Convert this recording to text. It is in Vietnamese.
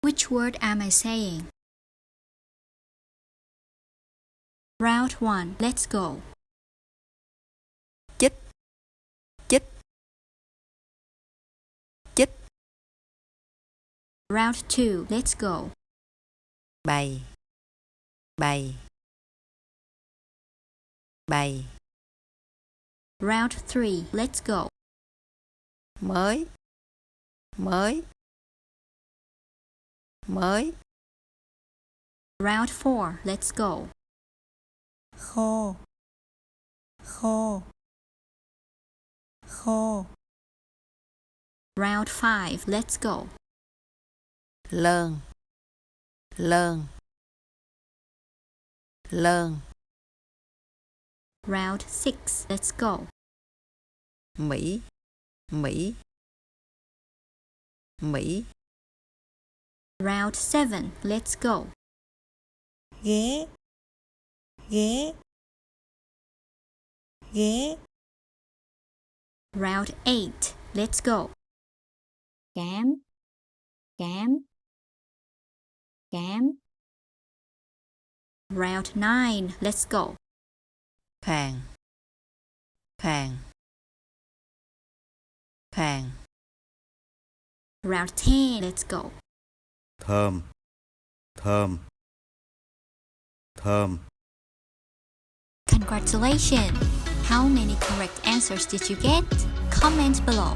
Which word am I saying? Round 1. Let's go. Chích, chích, chích. Round 2. Let's go. Bày, bày, bày. Round 3. Let's go. Mới, mới, mới. Round 4. Let's go. Khô, khô, khô. Round 5. Let's go. Lơn, lơn, lơn. Round 6. Let's go. Mỹ, Mỹ, Mỹ. Round 7. Let's go. Ghé, ghé, ghé. Round 8. Let's go. Cám, cám, cám. Round 9. Let's go. Khàn, khàn, khàn. Round 10. Let's go. Thơm, thơm, thơm. Congratulations! How many correct answers did you get? Comment below.